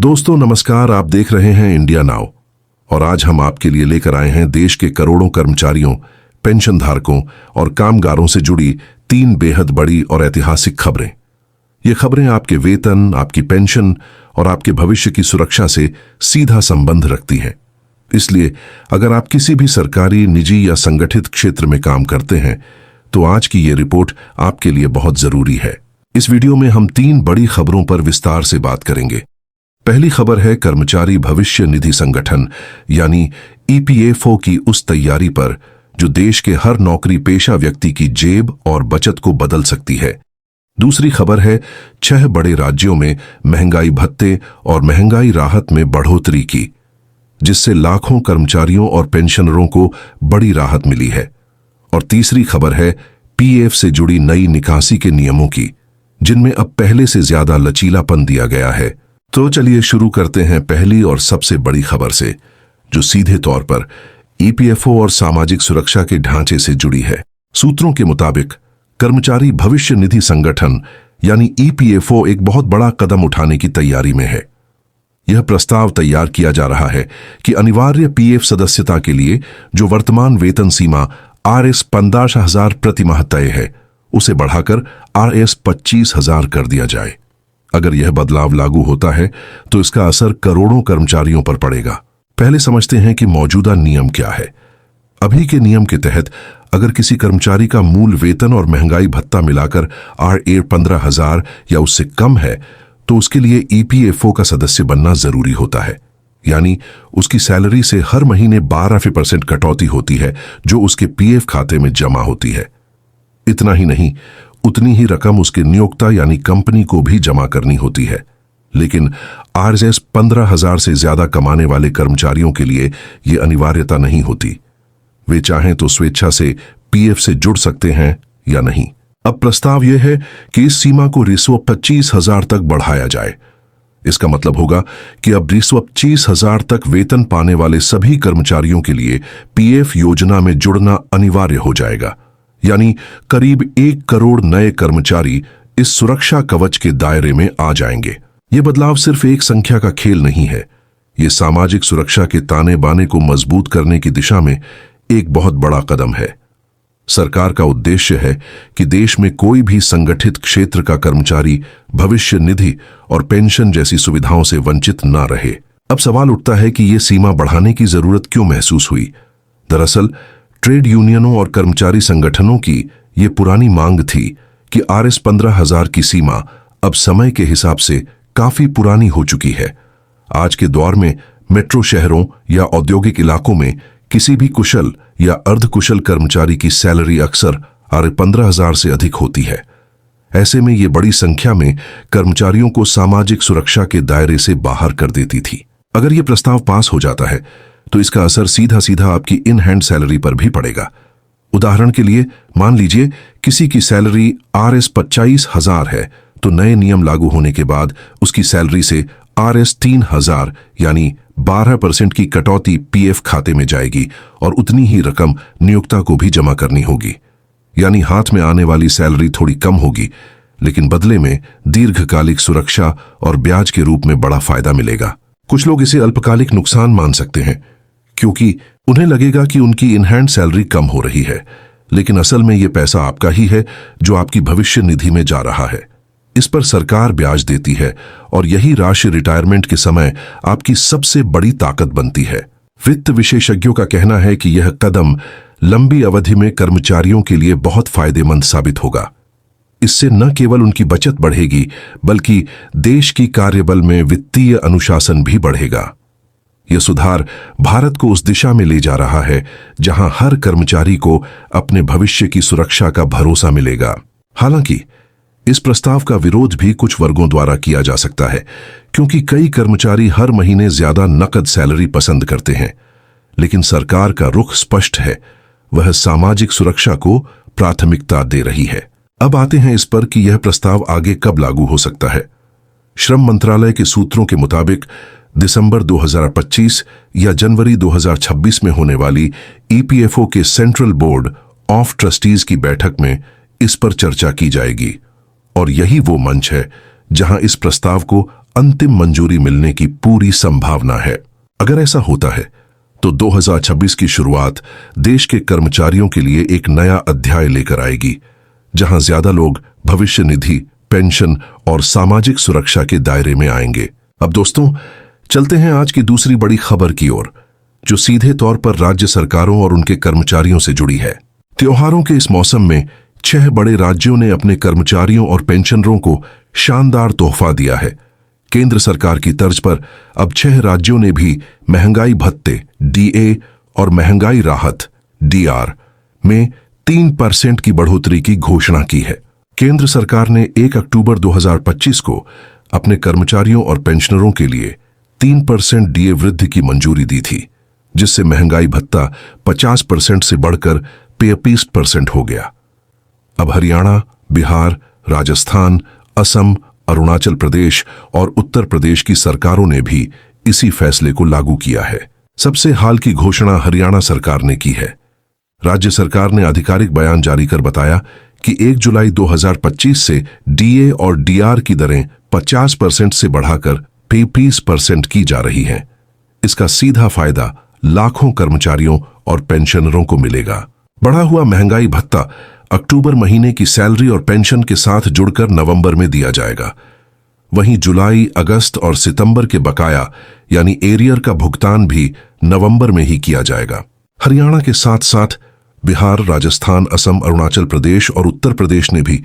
दोस्तों नमस्कार, आप देख रहे हैं इंडिया नाउ और आज हम आपके लिए लेकर आए हैं देश के करोड़ों कर्मचारियों, पेंशन धारकों और कामगारों से जुड़ी 3 बेहद बड़ी और ऐतिहासिक खबरें। ये खबरें आपके वेतन, आपकी पेंशन और आपके भविष्य की सुरक्षा से सीधा संबंध रखती हैं। इसलिए अगर आप किसी भी सरकारी, निजी या संगठित क्षेत्र में काम करते हैं तो आज की ये रिपोर्ट आपके लिए बहुत जरूरी है। इस वीडियो में हम 3 बड़ी खबरों पर विस्तार से बात करेंगे। पहली खबर है कर्मचारी भविष्य निधि संगठन यानी ईपीएफओ की उस तैयारी पर जो देश के हर नौकरी पेशा व्यक्ति की जेब और बचत को बदल सकती है। दूसरी खबर है 6 बड़े राज्यों में महंगाई भत्ते और महंगाई राहत में बढ़ोतरी की, जिससे लाखों कर्मचारियों और पेंशनरों को बड़ी राहत मिली है। और तीसरी खबर है पीएफ से जुड़ी नई निकासी के नियमों की, जिनमें अब पहले से ज्यादा लचीलापन दिया गया है। तो चलिए शुरू करते हैं पहली और सबसे बड़ी खबर से, जो सीधे तौर पर ईपीएफओ और सामाजिक सुरक्षा के ढांचे से जुड़ी है। सूत्रों के मुताबिक कर्मचारी भविष्य निधि संगठन यानी ईपीएफओ एक बहुत बड़ा कदम उठाने की तैयारी में है। यह प्रस्ताव तैयार किया जा रहा है कि अनिवार्य पीएफ सदस्यता के लिए जो वर्तमान वेतन सीमा RS 15,000 प्रति माह तय है, उसे बढ़ाकर RS 25,000 कर दिया जाए। अगर यह बदलाव लागू होता है तो इसका असर करोड़ों कर्मचारियों पर पड़ेगा। पहले समझते हैं कि मौजूदा नियम क्या है। अभी के नियम के तहत अगर किसी कर्मचारी का मूल वेतन और महंगाई भत्ता मिलाकर RS 15,000 या उससे कम है तो उसके लिए ईपीएफओ का सदस्य बनना जरूरी होता है। यानी उसकी सैलरी से हर महीने 12% कटौती होती है जो उसके पीएफ खाते में जमा होती है। इतना ही नहीं, उतनी ही रकम उसके नियोक्ता यानी कंपनी को भी जमा करनी होती है। लेकिन RS 15,000 से ज्यादा कमाने वाले कर्मचारियों के लिए यह अनिवार्यता नहीं होती। वे चाहें तो स्वेच्छा से पीएफ से जुड़ सकते हैं या नहीं। अब प्रस्ताव यह है कि इस सीमा को रिश्व 25,000 तक बढ़ाया जाए। इसका मतलब होगा कि अब रिश्व 25,000 तक वेतन पाने वाले सभी कर्मचारियों के लिए पीएफ योजना में जुड़ना अनिवार्य हो जाएगा। यानी करीब 1 करोड़ नए कर्मचारी इस सुरक्षा कवच के दायरे में आ जाएंगे। ये बदलाव सिर्फ एक संख्या का खेल नहीं है, ये सामाजिक सुरक्षा के ताने बाने को मजबूत करने की दिशा में एक बहुत बड़ा कदम है। सरकार का उद्देश्य है कि देश में कोई भी संगठित क्षेत्र का कर्मचारी भविष्य निधि और पेंशन जैसी सुविधाओं से वंचित ना रहे। अब सवाल उठता है कि यह सीमा बढ़ाने की जरूरत क्यों महसूस हुई। दरअसल ट्रेड यूनियनों और कर्मचारी संगठनों की ये पुरानी मांग थी कि RS 15,000 की सीमा अब समय के हिसाब से काफी पुरानी हो चुकी है। आज के दौर में मेट्रो शहरों या औद्योगिक इलाकों में किसी भी कुशल या अर्धकुशल कर्मचारी की सैलरी अक्सर RS 15,000 से अधिक होती है। ऐसे में ये बड़ी संख्या में कर्मचारियों को सामाजिक सुरक्षा के दायरे से बाहर कर देती थी। अगर ये प्रस्ताव पास हो जाता है तो इसका असर सीधा सीधा आपकी इन हैंड सैलरी पर भी पड़ेगा। उदाहरण के लिए मान लीजिए किसी की सैलरी RS 25,000 है तो नए नियम लागू होने के बाद उसकी सैलरी से RS 3,000 यानी 12% की कटौती पीएफ खाते में जाएगी और उतनी ही रकम नियोक्ता को भी जमा करनी होगी। यानी हाथ में आने वाली सैलरी थोड़ी कम होगी, लेकिन बदले में दीर्घकालिक सुरक्षा और ब्याज के रूप में बड़ा फायदा मिलेगा। कुछ लोग इसे अल्पकालिक नुकसान मान सकते हैं क्योंकि उन्हें लगेगा कि उनकी इन हैंड सैलरी कम हो रही है, लेकिन असल में यह पैसा आपका ही है जो आपकी भविष्य निधि में जा रहा है। इस पर सरकार ब्याज देती है और यही राशि रिटायरमेंट के समय आपकी सबसे बड़ी ताकत बनती है। वित्त विशेषज्ञों का कहना है कि यह कदम लंबी अवधि में कर्मचारियों के लिए बहुत फायदेमंद साबित होगा। इससे न केवल उनकी बचत बढ़ेगी बल्कि देश की कार्यबल में वित्तीय अनुशासन भी बढ़ेगा। यह सुधार भारत को उस दिशा में ले जा रहा है जहां हर कर्मचारी को अपने भविष्य की सुरक्षा का भरोसा मिलेगा। हालांकि इस प्रस्ताव का विरोध भी कुछ वर्गों द्वारा किया जा सकता है क्योंकि कई कर्मचारी हर महीने ज्यादा नकद सैलरी पसंद करते हैं। लेकिन सरकार का रुख स्पष्ट है, वह सामाजिक सुरक्षा को प्राथमिकता दे रही है। अब आते हैं इस पर कि यह प्रस्ताव आगे कब लागू हो सकता है। श्रम मंत्रालय के सूत्रों के मुताबिक दिसंबर 2025 या जनवरी 2026 में होने वाली ईपीएफओ के सेंट्रल बोर्ड ऑफ ट्रस्टीज की बैठक में इस पर चर्चा की जाएगी और यही वो मंच है जहां इस प्रस्ताव को अंतिम मंजूरी मिलने की पूरी संभावना है। अगर ऐसा होता है तो 2026 की शुरुआत देश के कर्मचारियों के लिए एक नया अध्याय लेकर आएगी, जहां ज्यादा लोग भविष्य निधि, पेंशन और सामाजिक सुरक्षा के दायरे में आएंगे। अब दोस्तों, चलते हैं आज की दूसरी बड़ी खबर की ओर, जो सीधे तौर पर राज्य सरकारों और उनके कर्मचारियों से जुड़ी है। त्योहारों के इस मौसम में 6 बड़े राज्यों ने अपने कर्मचारियों और पेंशनरों को शानदार तोहफा दिया है। केंद्र सरकार की तर्ज पर अब 6 राज्यों ने भी महंगाई भत्ते DA और महंगाई राहत DR में 3% की बढ़ोतरी की घोषणा की है। केंद्र सरकार ने 1 अक्टूबर 2025 को अपने कर्मचारियों और पेंशनरों के लिए 3% DA वृद्धि की मंजूरी दी थी, जिससे महंगाई भत्ता 50% से बढ़कर 35% हो गया। अब हरियाणा, बिहार, राजस्थान, असम, अरुणाचल प्रदेश और उत्तर प्रदेश की सरकारों ने भी इसी फैसले को लागू किया है। सबसे हाल की घोषणा हरियाणा सरकार ने की है। राज्य सरकार ने आधिकारिक बयान जारी कर बताया कि 1 जुलाई 2025 से DA और DR की दरें 50% से बढ़ाकर 35% की जा रही हैं। इसका सीधा फायदा लाखों कर्मचारियों और पेंशनरों को मिलेगा। बढ़ा हुआ महंगाई भत्ता अक्टूबर महीने की सैलरी और पेंशन के साथ जुड़कर नवंबर में दिया जाएगा। वहीं जुलाई, अगस्त और सितंबर के बकाया यानी एरियर का भुगतान भी नवंबर में ही किया जाएगा। हरियाणा के साथ साथ बिहार, राजस्थान, असम, अरुणाचल प्रदेश और उत्तर प्रदेश ने भी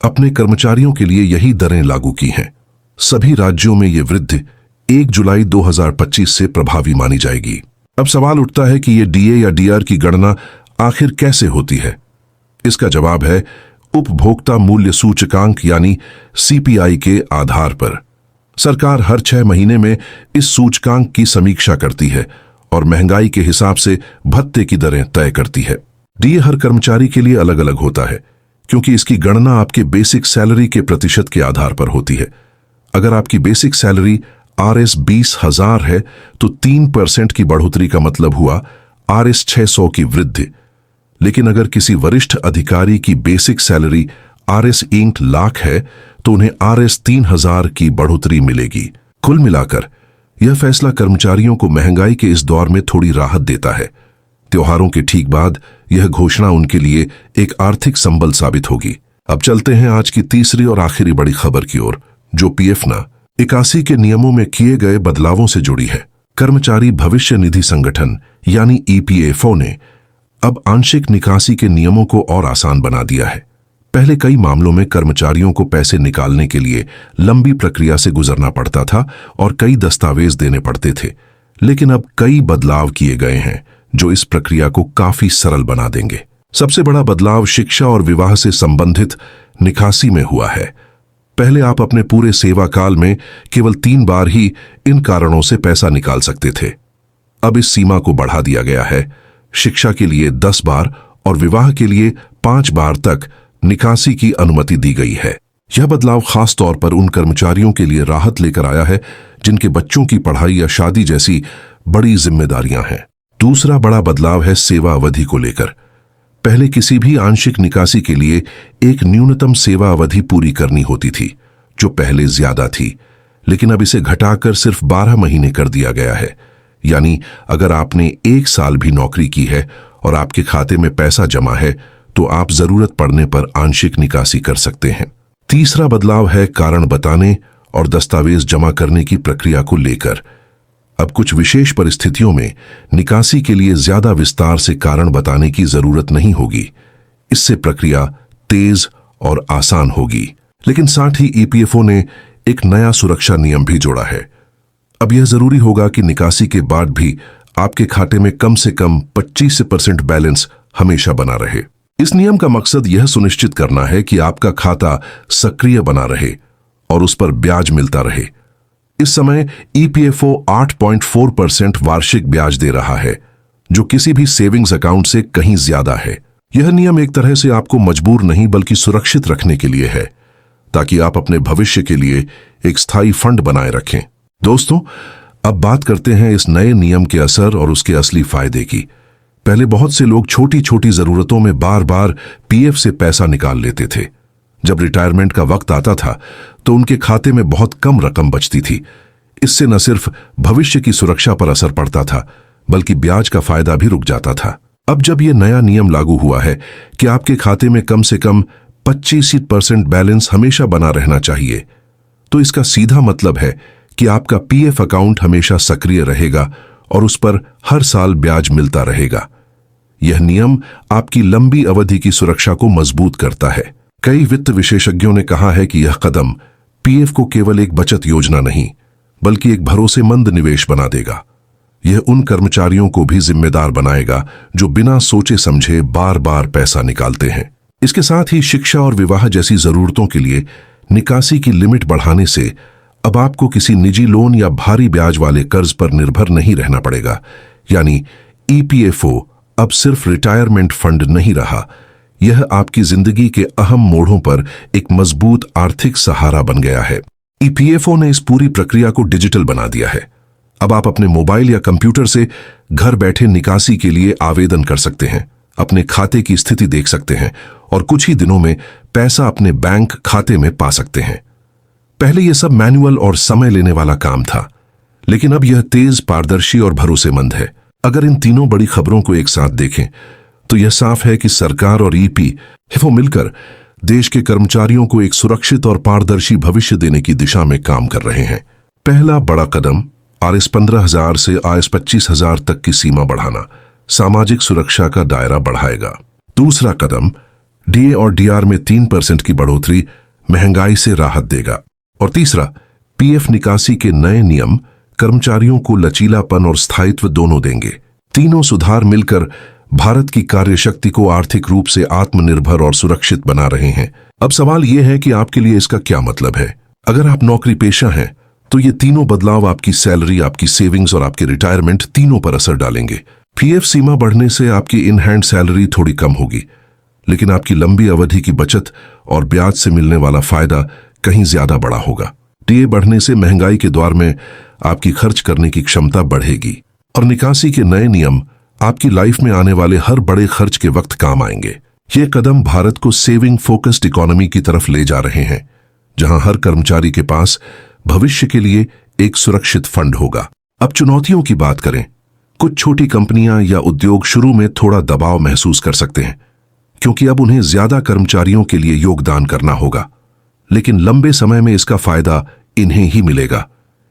अपने कर्मचारियों के लिए यही दरें लागू की हैं। सभी राज्यों में ये वृद्धि 1 जुलाई 2025 से प्रभावी मानी जाएगी। अब सवाल उठता है कि ये DA या DR की गणना आखिर कैसे होती है। इसका जवाब है उपभोक्ता मूल्य सूचकांक यानी CPI के आधार पर। सरकार हर 6 महीने में इस सूचकांक की समीक्षा करती है और महंगाई के हिसाब से भत्ते की दरें तय करती है। DA हर कर्मचारी के लिए अलग अलग होता है, क्योंकि इसकी गणना आपके बेसिक सैलरी के प्रतिशत के आधार पर होती है। अगर आपकी बेसिक सैलरी RS 20,000 है तो 3% की बढ़ोतरी का मतलब हुआ RS 600 की वृद्धि। लेकिन अगर किसी वरिष्ठ अधिकारी की बेसिक सैलरी RS 1 लाख है तो उन्हें RS 3,000 की बढ़ोतरी मिलेगी। कुल मिलाकर यह फैसला कर्मचारियों को महंगाई के इस दौर में थोड़ी राहत देता है। त्योहारों के ठीक बाद यह घोषणा उनके लिए एक आर्थिक संबल साबित होगी। अब चलते हैं आज की तीसरी और आखिरी बड़ी खबर की ओर, जो PF 81 के नियमों में किए गए बदलावों से जुड़ी है। कर्मचारी भविष्य निधि संगठन यानी EPFO ने अब आंशिक निकासी के नियमों को और आसान बना दिया है। पहले कई मामलों में कर्मचारियों को पैसे निकालने के लिए लंबी प्रक्रिया से गुजरना पड़ता था और कई दस्तावेज देने पड़ते थे, लेकिन अब कई बदलाव किए गए हैं जो इस प्रक्रिया को काफी सरल बना देंगे। सबसे बड़ा बदलाव शिक्षा और विवाह से संबंधित निकासी में हुआ है। पहले आप अपने पूरे सेवा काल में केवल 3 बार ही इन कारणों से पैसा निकाल सकते थे। अब इस सीमा को बढ़ा दिया गया है। शिक्षा के लिए 10 बार और विवाह के लिए 5 बार तक निकासी की अनुमति दी गई है। यह बदलाव खास तौर पर उन कर्मचारियों के लिए राहत लेकर आया है जिनके बच्चों की पढ़ाई या शादी जैसी बड़ी जिम्मेदारियां हैं। दूसरा बड़ा बदलाव है सेवा अवधि को लेकर। पहले किसी भी आंशिक निकासी के लिए एक न्यूनतम सेवा अवधि पूरी करनी होती थी, जो पहले ज्यादा थी, लेकिन अब इसे घटाकर सिर्फ 12 महीने कर दिया गया है। यानी अगर आपने 1 साल भी नौकरी की है और आपके खाते में पैसा जमा है तो आप जरूरत पड़ने पर आंशिक निकासी कर सकते हैं। तीसरा बदलाव है कारण बताने और दस्तावेज जमा करने की प्रक्रिया को लेकर। अब कुछ विशेष परिस्थितियों में निकासी के लिए ज्यादा विस्तार से कारण बताने की जरूरत नहीं होगी। इससे प्रक्रिया तेज और आसान होगी। लेकिन साथ ही EPFO ने एक नया सुरक्षा नियम भी जोड़ा है। अब यह जरूरी होगा कि निकासी के बाद भी आपके खाते में कम से कम 25% बैलेंस हमेशा बना रहे। इस नियम का मकसद यह सुनिश्चित करना है कि आपका खाता सक्रिय बना रहे और उस पर ब्याज मिलता रहे। इस समय EPFO 8.4% वार्षिक ब्याज दे रहा है, जो किसी भी सेविंग्स अकाउंट से कहीं ज्यादा है। यह नियम एक तरह से आपको मजबूर नहीं बल्कि सुरक्षित रखने के लिए है, ताकि आप अपने भविष्य के लिए एक स्थायी फंड बनाए रखें। दोस्तों, अब बात करते हैं इस नए नियम के असर और उसके असली फायदे की। पहले बहुत से लोग छोटी छोटी जरूरतों में बार बार PF से पैसा निकाल लेते थे, जब रिटायरमेंट का वक्त आता था तो उनके खाते में बहुत कम रकम बचती थी। इससे न सिर्फ भविष्य की सुरक्षा पर असर पड़ता था, बल्कि ब्याज का फायदा भी रुक जाता था। अब जब यह नया नियम लागू हुआ है कि आपके खाते में कम से कम 25% बैलेंस हमेशा बना रहना चाहिए, तो इसका सीधा मतलब है कि आपका पीएफ अकाउंट हमेशा सक्रिय रहेगा और उस पर हर साल ब्याज मिलता रहेगा। यह नियम आपकी लंबी अवधि की सुरक्षा को मजबूत करता है। कई वित्त विशेषज्ञों ने कहा है कि यह कदम पीएफ को केवल एक बचत योजना नहीं, बल्कि एक भरोसेमंद निवेश बना देगा। यह उन कर्मचारियों को भी जिम्मेदार बनाएगा जो बिना सोचे समझे बार बार पैसा निकालते हैं। इसके साथ ही शिक्षा और विवाह जैसी जरूरतों के लिए निकासी की लिमिट बढ़ाने से अब आपको किसी निजी लोन या भारी ब्याज वाले कर्ज पर निर्भर नहीं रहना पड़ेगा। यानी ईपीएफओ अब सिर्फ रिटायरमेंट फंड नहीं रहा, यह आपकी जिंदगी के अहम मोड़ों पर एक मजबूत आर्थिक सहारा बन गया है। ईपीएफओ ने इस पूरी प्रक्रिया को डिजिटल बना दिया है। अब आप अपने मोबाइल या कंप्यूटर से घर बैठे निकासी के लिए आवेदन कर सकते हैं, अपने खाते की स्थिति देख सकते हैं और कुछ ही दिनों में पैसा अपने बैंक खाते में पा सकते हैं। पहले यह सब मैनुअल और समय लेने वाला काम था, लेकिन अब यह तेज, पारदर्शी और भरोसेमंद है। अगर इन तीनों बड़ी खबरों को एक साथ देखें तो यह साफ है कि सरकार और ईपीएफओ मिलकर देश के कर्मचारियों को एक सुरक्षित और पारदर्शी भविष्य देने की दिशा में काम कर रहे हैं। पहला बड़ा कदम आरएस 15,000 से आरएस 25,000 तक की सीमा बढ़ाना सामाजिक सुरक्षा का दायरा बढ़ाएगा। दूसरा कदम डीए और डीआर में 3% की बढ़ोतरी महंगाई से राहत देगा। और तीसरा, पीएफ निकासी के नए नियम कर्मचारियों को लचीलापन और स्थायित्व दोनों देंगे। तीनों सुधार मिलकर भारत की कार्यशक्ति को आर्थिक रूप से आत्मनिर्भर और सुरक्षित बना रहे हैं। अब सवाल यह है कि आपके लिए इसका क्या मतलब है। अगर आप नौकरी पेशा हैं तो ये तीनों बदलाव आपकी सैलरी, आपकी सेविंग्स और आपके रिटायरमेंट तीनों पर असर डालेंगे। पीएफ सीमा बढ़ने से आपकी इन हैंड सैलरी थोड़ी कम होगी, लेकिन आपकी लंबी अवधि की बचत और ब्याज से मिलने वाला फायदा कहीं ज्यादा बड़ा होगा। डीए बढ़ने से महंगाई के दौर में आपकी खर्च करने की क्षमता बढ़ेगी और निकासी के नए नियम आपकी लाइफ में आने वाले हर बड़े खर्च के वक्त काम आएंगे। ये कदम भारत को सेविंग फोकस्ड इकोनॉमी की तरफ ले जा रहे हैं, जहां हर कर्मचारी के पास भविष्य के लिए एक सुरक्षित फंड होगा। अब चुनौतियों की बात करें। कुछ छोटी कंपनियां या उद्योग शुरू में थोड़ा दबाव महसूस कर सकते हैं, क्योंकि अब उन्हें ज्यादा कर्मचारियों के लिए योगदान करना होगा। लेकिन लंबे समय में इसका फायदा इन्हें ही मिलेगा,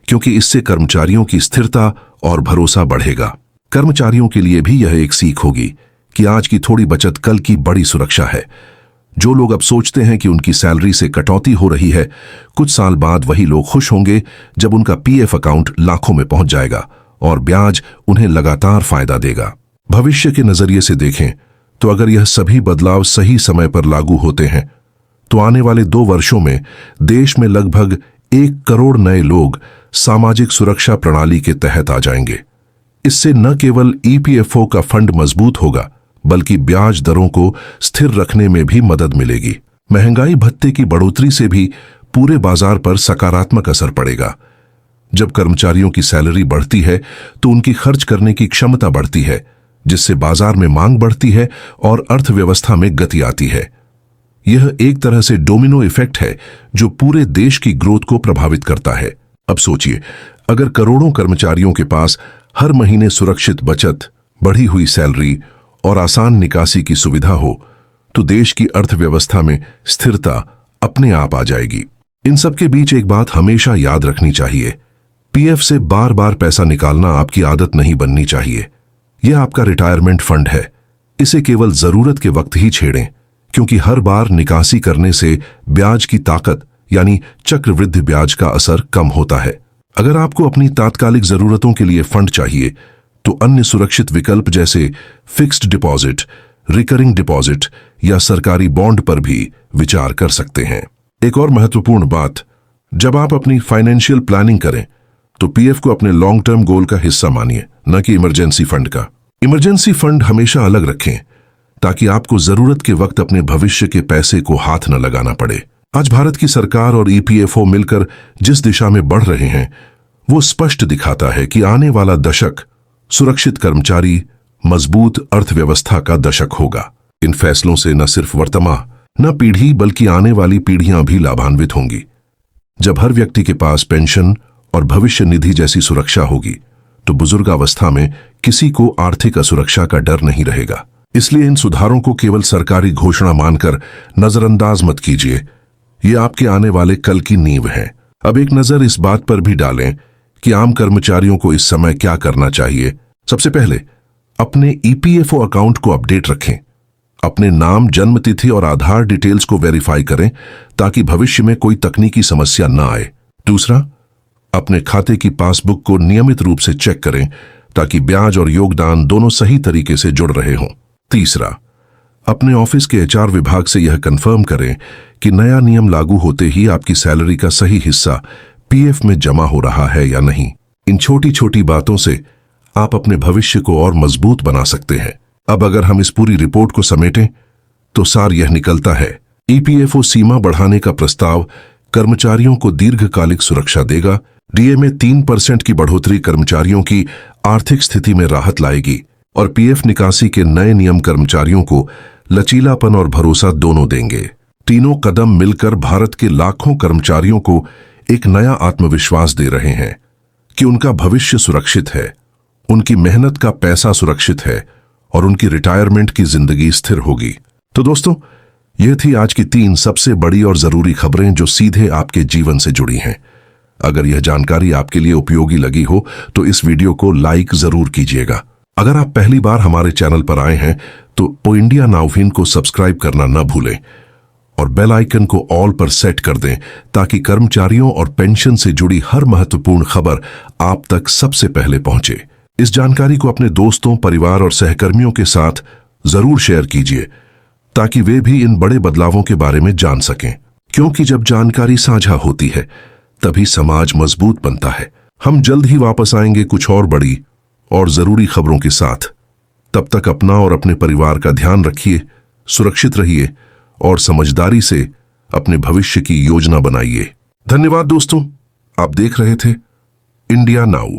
क्योंकि इससे कर्मचारियों की स्थिरता और भरोसा बढ़ेगा। कर्मचारियों के लिए भी यह एक सीख होगी कि आज की थोड़ी बचत कल की बड़ी सुरक्षा है। जो लोग अब सोचते हैं कि उनकी सैलरी से कटौती हो रही है, कुछ साल बाद वही लोग खुश होंगे जब उनका पीएफ अकाउंट लाखों में पहुंच जाएगा और ब्याज उन्हें लगातार फायदा देगा। भविष्य के नजरिए से देखें तो अगर यह सभी बदलाव सही समय पर लागू होते हैं तो आने वाले 2 वर्षों में देश में लगभग 1 करोड़ नए लोग सामाजिक सुरक्षा प्रणाली के तहत आ जाएंगे। इससे न केवल ईपीएफओ का फंड मजबूत होगा, बल्कि ब्याज दरों को स्थिर रखने में भी मदद मिलेगी। महंगाई भत्ते की बढ़ोतरी से भी पूरे बाजार पर सकारात्मक असर पड़ेगा। जब कर्मचारियों की सैलरी बढ़ती है तो उनकी खर्च करने की क्षमता बढ़ती है, जिससे बाजार में मांग बढ़ती है और अर्थव्यवस्था में गति आती है। यह एक तरह से डोमिनो इफेक्ट है जो पूरे देश की ग्रोथ को प्रभावित करता है। अब सोचिए, अगर करोड़ों कर्मचारियों के पास हर महीने सुरक्षित बचत, बढ़ी हुई सैलरी और आसान निकासी की सुविधा हो, तो देश की अर्थव्यवस्था में स्थिरता अपने आप आ जाएगी। इन सब के बीच एक बात हमेशा याद रखनी चाहिए, पीएफ से बार बार पैसा निकालना आपकी आदत नहीं बननी चाहिए। यह आपका रिटायरमेंट फंड है, इसे केवल जरूरत के वक्त ही छेड़ें, क्योंकि हर बार निकासी करने से ब्याज की ताकत यानी चक्रवृद्धि ब्याज का असर कम होता है। अगर आपको अपनी तात्कालिक जरूरतों के लिए फंड चाहिए तो अन्य सुरक्षित विकल्प जैसे फिक्स्ड डिपॉजिट, रिकरिंग डिपॉजिट या सरकारी बॉन्ड पर भी विचार कर सकते हैं। एक और महत्वपूर्ण बात, जब आप अपनी फाइनेंशियल प्लानिंग करें तो पीएफ को अपने लॉन्ग टर्म गोल का हिस्सा मानिए, न कि इमरजेंसी फंड का। इमरजेंसी फंड हमेशा अलग रखें ताकि आपको जरूरत के वक्त अपने भविष्य के पैसे को हाथ न लगाना पड़े। आज भारत की सरकार और ईपीएफओ मिलकर जिस दिशा में बढ़ रहे हैं वो स्पष्ट दिखाता है कि आने वाला दशक सुरक्षित कर्मचारी, मजबूत अर्थव्यवस्था का दशक होगा। इन फैसलों से न सिर्फ वर्तमान न पीढ़ी बल्कि आने वाली पीढ़ियां भी लाभान्वित होंगी। जब हर व्यक्ति के पास पेंशन और भविष्य निधि जैसी सुरक्षा होगी तो बुजुर्गावस्था में किसी को आर्थिक असुरक्षा का डर नहीं रहेगा। इसलिए इन सुधारों को केवल सरकारी घोषणा मानकर नजरअंदाज मत कीजिए। ये आपके आने वाले कल की नींव है। अब एक नजर इस बात पर भी डालें कि आम कर्मचारियों को इस समय क्या करना चाहिए। सबसे पहले अपने ईपीएफओ अकाउंट को अपडेट रखें। अपने नाम, जन्म तिथि और आधार डिटेल्स को वेरीफाई करें ताकि भविष्य में कोई तकनीकी समस्या न आए। दूसरा, अपने खाते की पासबुक को नियमित रूप से चेक करें ताकि ब्याज और योगदान दोनों सही तरीके से जुड़ रहे हों। तीसरा, अपने ऑफिस के एचआर विभाग से यह कंफर्म करें कि नया नियम लागू होते ही आपकी सैलरी का सही हिस्सा पीएफ में जमा हो रहा है या नहीं। इन छोटी छोटी बातों से आप अपने भविष्य को और मजबूत बना सकते हैं। अब अगर हम इस पूरी रिपोर्ट को समेटें तो सार यह निकलता है, ईपीएफओ सीमा बढ़ाने का प्रस्ताव कर्मचारियों को दीर्घकालिक सुरक्षा देगा। डीए में 3% की बढ़ोतरी कर्मचारियों की आर्थिक स्थिति में राहत लाएगी और पीएफ निकासी के नए नियम कर्मचारियों को लचीलापन और भरोसा दोनों देंगे। तीनों कदम मिलकर भारत के लाखों कर्मचारियों को एक नया आत्मविश्वास दे रहे हैं कि उनका भविष्य सुरक्षित है, उनकी मेहनत का पैसा सुरक्षित है और उनकी रिटायरमेंट की जिंदगी स्थिर होगी। तो दोस्तों, यह थी आज की 3 सबसे बड़ी और जरूरी खबरें जो सीधे आपके जीवन से जुड़ी हैं। अगर यह जानकारी आपके लिए उपयोगी लगी हो तो इस वीडियो को लाइक जरूर कीजिएगा। अगर आप पहली बार हमारे चैनल पर आए हैं तो इंडिया नाउ को सब्सक्राइब करना न भूलें और बेल आइकन को ऑल पर सेट कर दें ताकि कर्मचारियों और पेंशन से जुड़ी हर महत्वपूर्ण खबर आप तक सबसे पहले पहुंचे। इस जानकारी को अपने दोस्तों, परिवार और सहकर्मियों के साथ जरूर शेयर कीजिए ताकि वे भी इन बड़े बदलावों के बारे में जान सकें, क्योंकि जब जानकारी साझा होती है तभी समाज मजबूत बनता है। हम जल्द ही वापस आएंगे कुछ और बड़ी और जरूरी खबरों के साथ। तब तक अपना और अपने परिवार का ध्यान रखिए, सुरक्षित रहिए और समझदारी से अपने भविष्य की योजना बनाइए। धन्यवाद दोस्तों, आप देख रहे थे इंडिया नाउ।